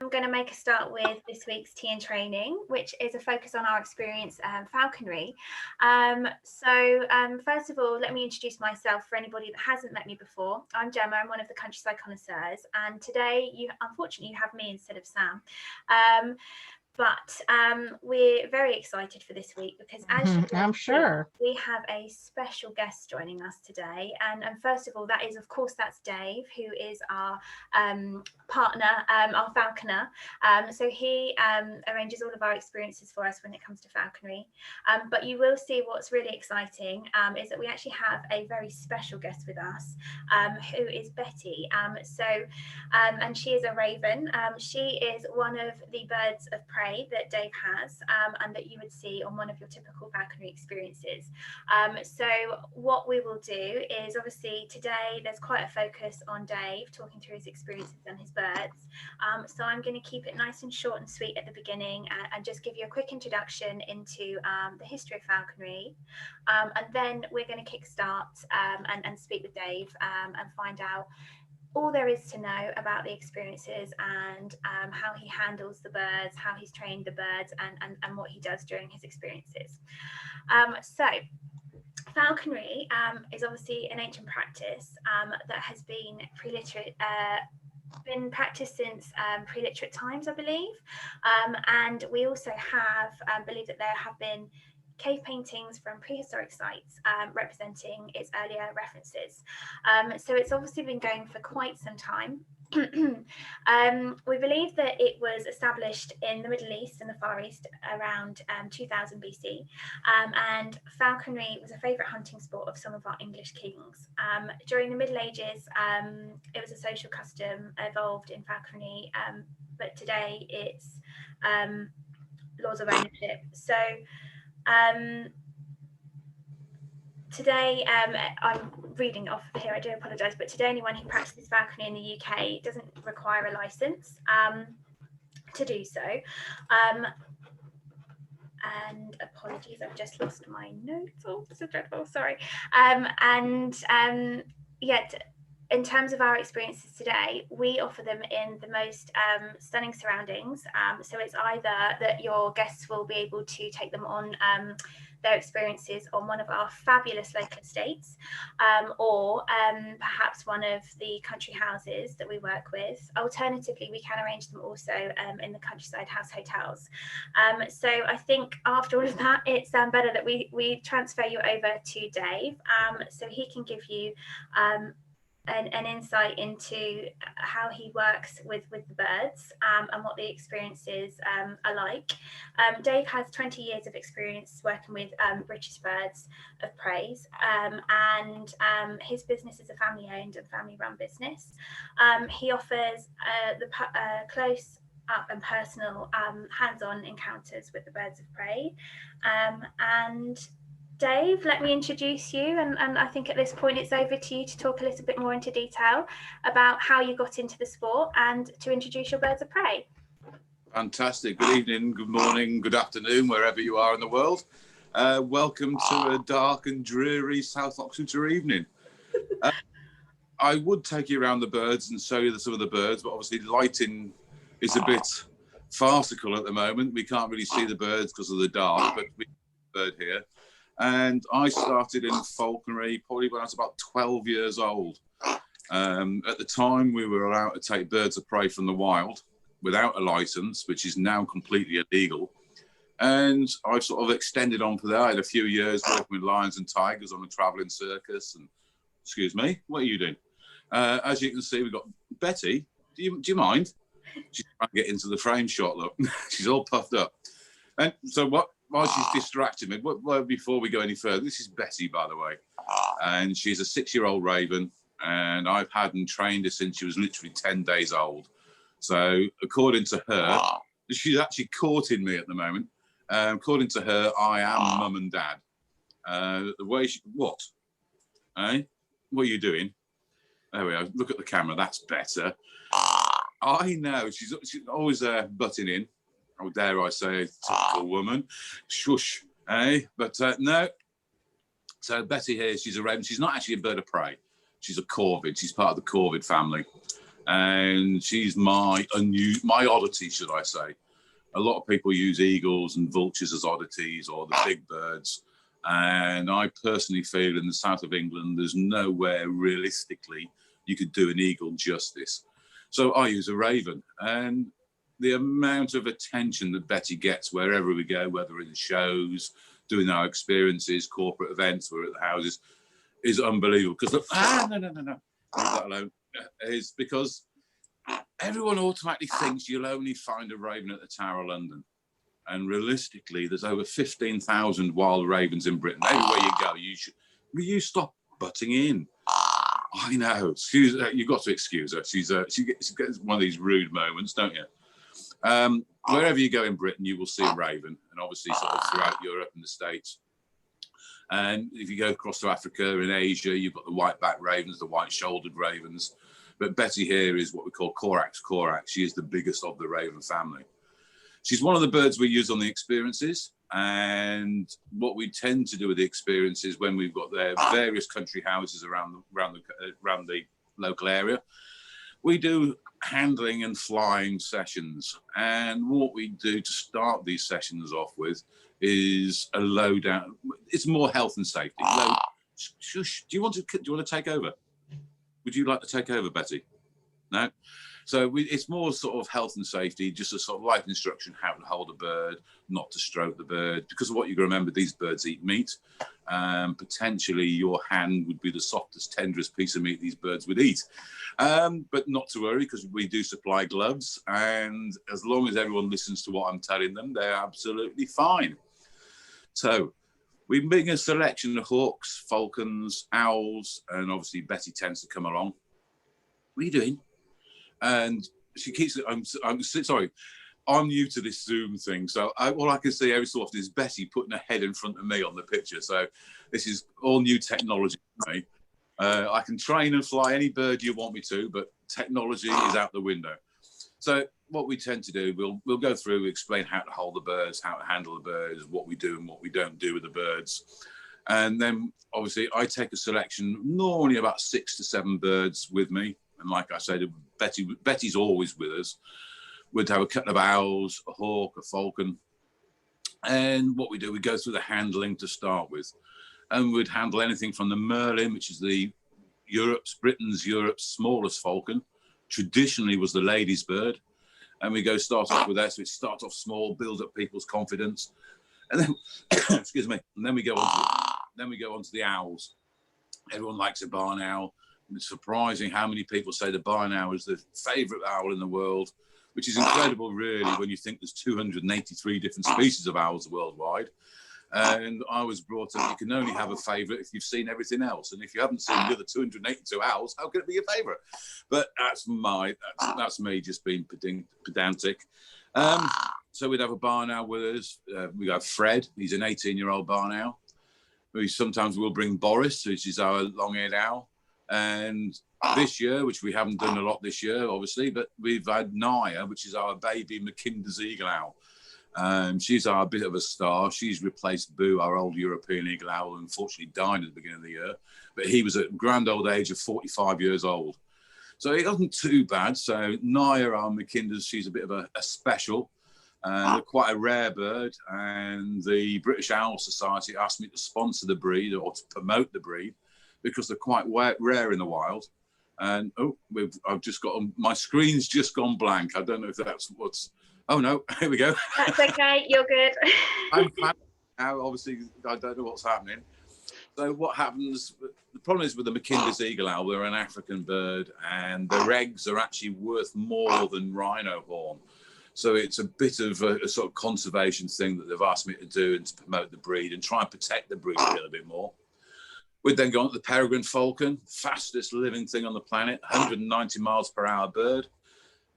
I'm going to make a start with this week's tea and training, which is a focus on our experience falconry. First of all, let me introduce myself for anybody that hasn't met me before. I'm Gemma. I'm one of the countryside connoisseurs, and today, unfortunately, you have me instead of Sam. But we're very excited for this week because, as you I'm sure, we have a special guest joining us today. And first of all, that is, of course, that's Dave, who is our partner, our falconer. So he arranges all of our experiences for us when it comes to falconry. But you will see what's really exciting is that we actually have a very special guest with us, who is Betty. And she is a raven. She is one of the birds of prey that Dave has, and that you would see on one of your typical falconry experiences. So what we will do is, obviously today there's quite a focus on Dave talking through his experiences and his birds. So I'm going to keep it nice and short and sweet at the beginning, and just give you a quick introduction into the history of falconry. And then we're going to kickstart and speak with Dave and find out all there is to know about the experiences and how he handles the birds, how he's trained the birds, and what he does during his experiences. So falconry is obviously an ancient practice that has been been practiced since pre-literate times, I believe. And we also believe that there have been cave paintings from prehistoric sites representing its earlier references. So it's obviously been going for quite some time. We believe that it was established in the Middle East and the Far East around 2000 BC, and falconry was a favourite hunting sport of some of our English kings. During the Middle Ages, it was a social custom evolved in falconry, but today it's laws of ownership. So today, I'm reading off here, I do apologise, but today anyone who practices falconry in the UK doesn't require a licence to do so. And apologies, I've just lost my notes. Oh, this is dreadful, sorry. In terms of our experiences today, we offer them in the most stunning surroundings. So it's either that your guests will be able to take them on their experiences on one of our fabulous local estates, or perhaps one of the country houses that we work with. Alternatively, we can arrange them also in the countryside house hotels. So I think after all of that, it's better that we transfer you over to Dave, so he can give you an insight into how he works with the birds and what the experiences are like. Dave has 20 years of experience working with British birds of prey, and his business is a family-owned and family-run business. He offers the close up and personal hands-on encounters with the birds of prey. And Dave, let me introduce you, and I think at this point it's over to you to talk a little bit more into detail about how you got into the sport and to introduce your birds of prey. Fantastic. Good evening, good morning, good afternoon, wherever you are in the world. Welcome to a dark and dreary South Oxfordshire evening. I would take you around the birds and show you some of the birds, but obviously lighting is a bit farcical at the moment. We can't really see the birds because of the dark, but we have a bird here. And I started in falconry probably when I was about 12 years old. At the time, we were allowed to take birds of prey from the wild without a license, which is now completely illegal. And I've sort of extended on for that. I had a few years working with lions and tigers on a travelling circus. And excuse me, what are you doing? As you can see, we've got Betty. Do you mind? She's trying to get into the frame shot, look. She's all puffed up. And so while she's distracting me, before we go any further, this is Betty, by the way. And she's a 6-year-old raven, and I've had and trained her since she was literally 10 days old. So according to her, she's actually courting me at the moment. According to her, I am mum and dad. The way what? Eh? What are you doing? There we go. Look at the camera. That's better. I know. She's always butting in. Oh, dare I say, typical woman. Shush, eh? But no. So Betty here, she's a raven. She's not actually a bird of prey. She's a corvid. She's part of the corvid family. and she's my oddity, should I say. A lot of people use eagles and vultures as oddities, or the big birds. And I personally feel in the south of England, there's nowhere realistically you could do an eagle justice. So I use a raven. And the amount of attention that Betty gets wherever we go, whether in shows, doing our experiences, corporate events, we're at the houses, is unbelievable. Because, no, leave that alone. Is because everyone automatically thinks you'll only find a raven at the Tower of London. And realistically, there's over 15,000 wild ravens in Britain. Everywhere you go, you stop butting in. I know. Excuse her. You've got to excuse her. She gets one of these rude moments, don't you? Wherever you go in Britain, you will see a raven, and obviously sort of throughout Europe and the States. And if you go across to Africa and Asia, you've got the white-backed ravens, the white-shouldered ravens. But Betty here is what we call Corax. She is the biggest of the raven family. She's one of the birds we use on the experiences, and what we tend to do with the experiences when we've got their various country houses around the local area, we do handling and flying sessions. And what we do to start these sessions off with is a low down. It's more health and safety. Shush. Do you want to take over? Would you like to take over, Betty? No. So it's more sort of health and safety, just a sort of life instruction, how to hold a bird, not to stroke the bird, because of what you can remember, these birds eat meat. Potentially your hand would be the softest, tenderest piece of meat these birds would eat. But not to worry, because we do supply gloves. And as long as everyone listens to what I'm telling them, they're absolutely fine. So we bring a selection of hawks, falcons, owls, and obviously Betty tends to come along. What are you doing? And she keeps, I'm sorry, I'm new to this Zoom thing. So all I can see every so often is Betty putting her head in front of me on the picture. So this is all new technology for me. I can train and fly any bird you want me to, but technology is out the window. So what we tend to do, we'll go through, explain how to hold the birds, how to handle the birds, what we do and what we don't do with the birds. And then obviously I take a selection, normally about 6 to 7 birds with me. And like I said, Betty's always with us. We'd have a couple of owls, a hawk, a falcon. And what we do, we go through the handling to start with. And we'd handle anything from the merlin, which is Britain's smallest falcon. Traditionally was the lady's bird. And we start off with that. So it starts off small, build up people's confidence. And then, excuse me, and then we go on to the owls. Everyone likes a barn owl. It's surprising how many people say the barn owl is the favourite owl in the world, which is incredible, really, when you think there's 283 different species of owls worldwide. And I was brought up, you can only have a favourite if you've seen everything else. And if you haven't seen the other 282 owls, how can it be your favourite? But that's me just being pedantic. So we'd have a barn owl with us. We have Fred, he's an 18-year-old barn owl. Sometimes we'll bring Boris, which is our long-eared owl. And this year, which we haven't done a lot this year, obviously, but we've had Naya, which is our baby McKinder's eagle owl. She's our bit of a star. She's replaced Boo, our old European eagle owl, who unfortunately died at the beginning of the year. But he was at grand old age of 45 years old. So it wasn't too bad. So Naya, our McKinder's, she's a bit of a special. They're quite a rare bird. And the British Owl Society asked me to sponsor the breed or to promote the breed, because they're quite rare in the wild. And I've just got my screen's just gone blank. I don't know if that's what's. Oh no, here we go. That's okay. You're good. I'm glad now. Obviously, I don't know what's happening. So what happens? The problem is with the McKinder's eagle owl. They're an African bird, and their eggs are actually worth more than rhino horn. So it's a bit of a sort of conservation thing that they've asked me to do, and to promote the breed and try and protect the breed a little bit more. We'd then go on to the peregrine falcon, fastest living thing on the planet, 190 miles per hour bird.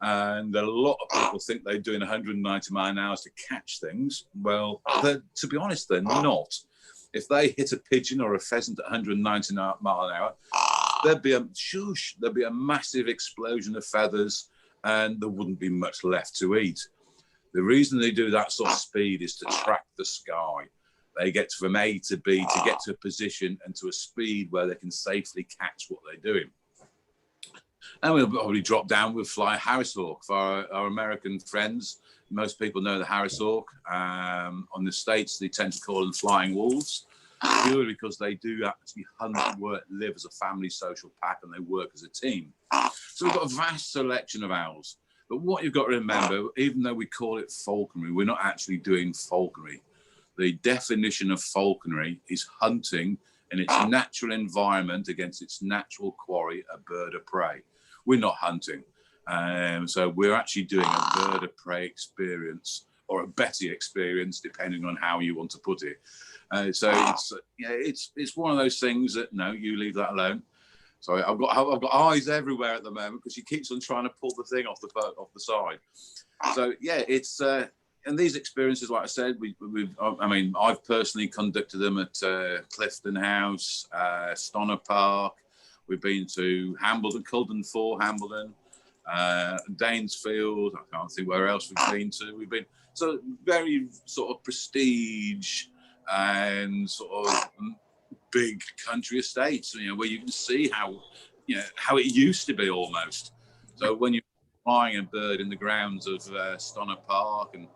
And a lot of people think they're doing 190 mile an hour to catch things. Well, to be honest, they're not. If they hit a pigeon or a pheasant at 190 mile an hour, there'd be a massive explosion of feathers, and there wouldn't be much left to eat. The reason they do that sort of speed is to track the sky. They get from A to B to get to a position and to a speed where they can safely catch what they're doing. And we'll probably drop down, we'll fly Harris Hawk for our American friends. Most people know the Harris Hawk. On the States, they tend to call them flying wolves, purely because they do actually hunt, work, live as a family social pack, and they work as a team. So we've got a vast selection of owls. But what you've got to remember, even though we call it falconry, we're not actually doing falconry. The definition of falconry is hunting in its natural environment against its natural quarry, a bird of prey. We're not hunting. So we're actually doing a bird of prey experience, or a Betty experience, depending on how you want to put it. So it's one of those things that, no, you leave that alone. Sorry, I've got eyes everywhere at the moment because she keeps on trying to pull the thing off the side. So yeah, it's and these experiences, like I said, I've personally conducted them at Clifton House, Stonor Park. We've been to Hambledon, Culden for Hambledon, Danesfield. I can't think where else we've been to. We've been so very sort of prestige and sort of big country estates, where you can see how it used to be almost. So when you're flying a bird in the grounds of Stonor Park and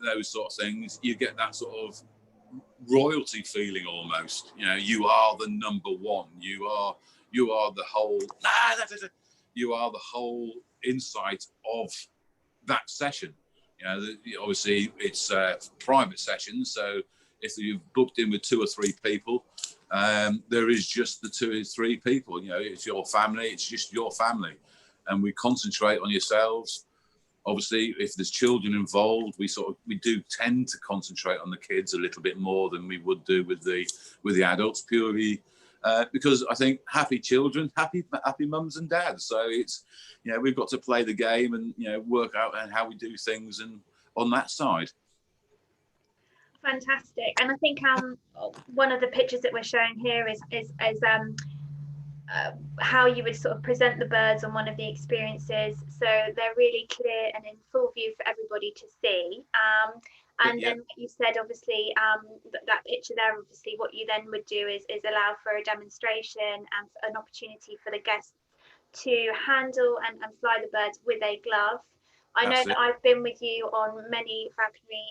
those sort of things, you get that sort of royalty feeling almost. You are the number one. You are the whole. You are the whole insight of that session. Obviously it's private sessions, so if you've booked in with 2 or 3 people, there is just the 2 or 3 people. It's your family. It's just your family, and we concentrate on yourselves. Obviously, if there's children involved, we do tend to concentrate on the kids a little bit more than we would do with the adults, purely because I think happy children, happy mums and dads. So it's we've got to play the game and work out how we do things and on that side. Fantastic. And I think one of the pictures that we're showing here is how you would sort of present the birds on one of the experiences, so they're really clear and in full view for everybody to see. And then what you said, obviously, that picture there, obviously what you then would do is allow for a demonstration and an opportunity for the guests to handle and fly the birds with a glove. I know that I've been with you on many falconry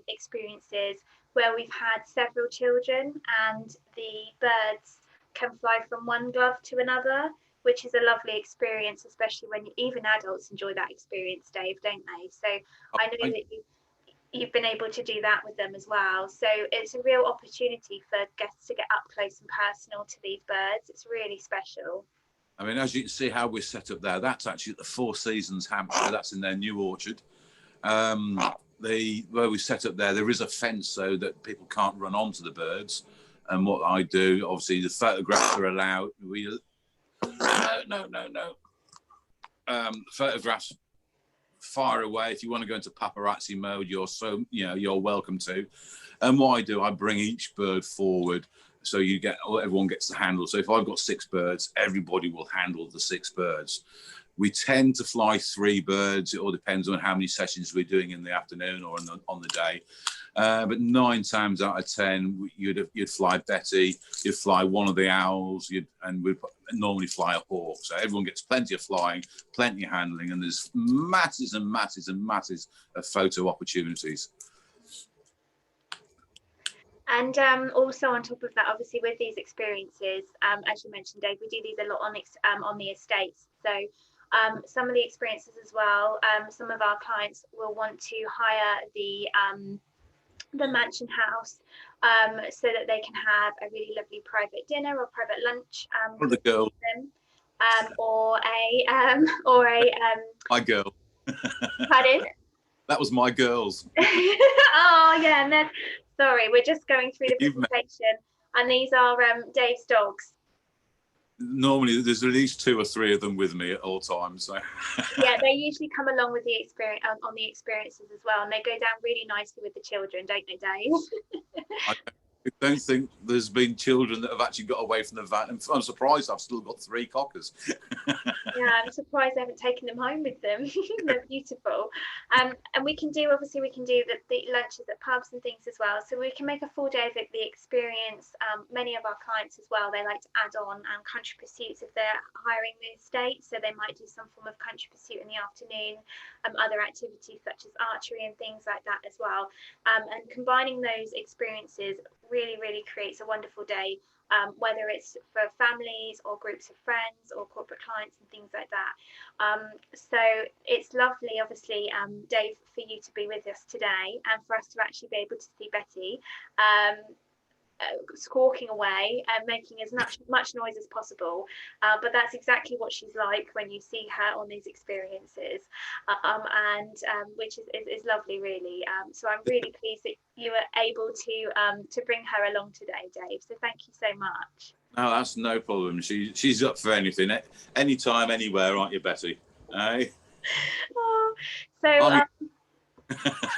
experiences where we've had several children and the birds can fly from one glove to another, which is a lovely experience, especially when even adults enjoy that experience, Dave, don't they? So I know that you've been able to do that with them as well. So it's a real opportunity for guests to get up close and personal to these birds. It's really special. I mean, as you can see how we're set up there, that's actually the Four Seasons Hampshire. That's in their new orchard. Where we set up there is a fence so that people can't run onto the birds. And what I do, obviously, the photographs are allowed. No. Photographs far away. If you want to go into paparazzi mode, you're welcome to. And what I do, I bring each bird forward. So everyone gets to handle. So if I've got 6 birds, everybody will handle the 6 birds. We tend to fly 3 birds. It all depends on how many sessions we're doing in the afternoon or on the day. But 9 times out of 10, you'd fly Betty, you'd fly one of the owls, and we'd normally fly a hawk. So everyone gets plenty of flying, plenty of handling, and there's masses and masses and masses of photo opportunities. And also on top of that, obviously with these experiences, as you mentioned, Dave, we do these a lot on the estates. So some of the experiences as well, some of our clients will want to hire the mansion house so that they can have a really lovely private dinner or private lunch For the girl. Or my girl. Pardon? That was my girls. Oh yeah, and then sorry, we're just going through the presentation, and these are Dave's dogs. Normally there's at least 2 or 3 of them with me at all times. So. Yeah, they usually come along with the experience on the experiences as well, and they go down really nicely with the children, don't they, Dave? don't think there's been children that have actually got away from the van. And I'm surprised I've still got 3 cockers. Yeah, I'm surprised they haven't taken them home with them. They're beautiful. And we can do the lunches at pubs and things as well. So we can make a full day of the experience. Many of our clients as well, they like to add on country pursuits if they're hiring the estate. So they might do some form of country pursuit in the afternoon, other activities such as archery and things like that as well. And combining those experiences really, really creates a wonderful day. Whether it's for families or groups of friends or corporate clients and things like that. So it's lovely, obviously, Dave, for you to be with us today and for us to actually be able to see Betty squawking away and making as much noise as possible, but that's exactly what she's like when you see her on these experiences, and which is lovely, really. So I'm really pleased that you were able to bring her along today, Dave, so thank you so much. No, that's no problem. She's up for anything, anytime, anywhere, aren't you, Betty? Oh, so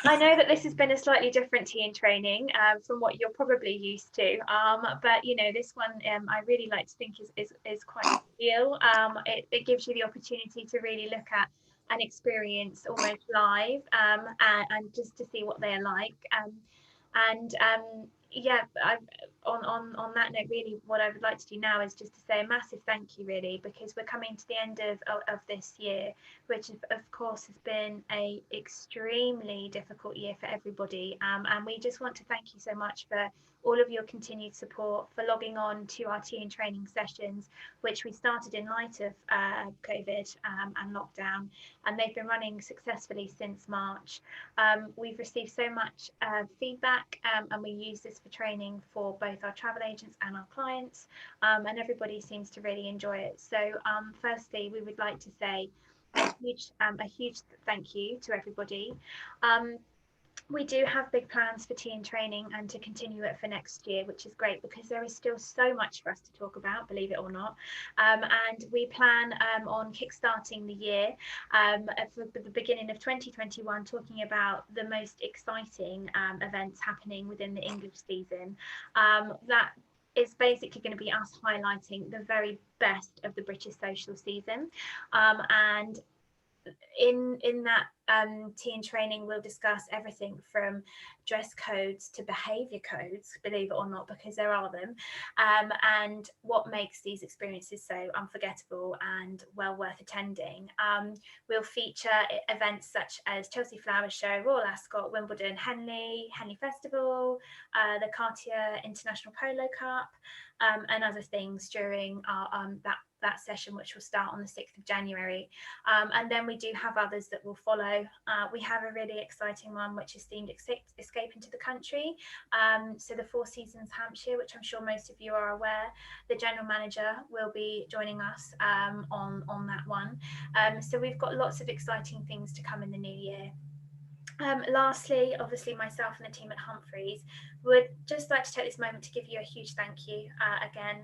I know that this has been a slightly different tea and training from what you're probably used to, but this one I really like to think is quite real. It gives you the opportunity to really look at an experience almost live, and just to see what they're like, and yeah, on that note, really what I would like to do now is just to say a massive thank you, really, because we're coming to the end of this year, which of course has been a extremely difficult year for everybody, and we just want to thank you so much for all of your continued support, for logging on to our tea and training sessions, which we started in light of COVID and lockdown, and they've been running successfully since March. We've received so much feedback, and we use this for training for both our travel agents and our clients, and everybody seems to really enjoy it. So firstly, we would like to say a huge thank you to everybody. We do have big plans for tea and training and to continue it for next year, which is great because there is still so much for us to talk about, believe it or not. And we plan on kickstarting the year for the beginning of 2021, talking about the most exciting events happening within the English season. That is basically going to be us highlighting the very best of the British social season, and in that tea and training, we'll discuss everything from dress codes to behaviour codes, believe it or not, because there are them, and what makes these experiences so unforgettable and well worth attending. We'll feature events such as Chelsea Flower Show, Royal Ascot, Wimbledon, Henley Festival, the Cartier International Polo Cup, and other things during our that session, which will start on the 6th of January. And then we do have others that will follow. We have a really exciting one, which is themed Escape into the Country. So the Four Seasons Hampshire, which I'm sure most of you are aware, the general manager will be joining us on that one. So we've got lots of exciting things to come in the new year. Lastly, obviously, myself and the team at Humphreys would just like to take this moment to give you a huge thank you again,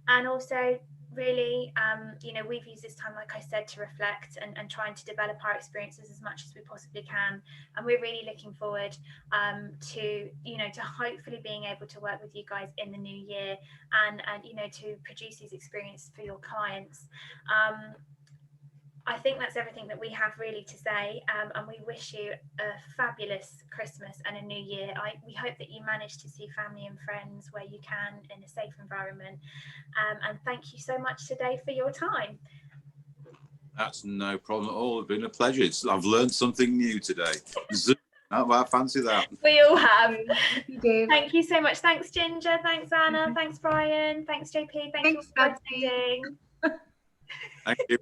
and also really, we've used this time, like I said, to reflect and trying to develop our experiences as much as we possibly can, and we're really looking forward to hopefully being able to work with you guys in the new year and to produce these experiences for your clients. I think that's everything that we have really to say, and we wish you a fabulous Christmas and a new year. We hope that you manage to see family and friends where you can in a safe environment, and thank you so much today for your time. That's no problem at all. It's been a pleasure. I've learned something new today. I fancy that. We all have. Thank you so much. Thanks, Ginger. Thanks, Anna. Thanks, Brian. Thanks, JP. Thanks you for attending. Thank you.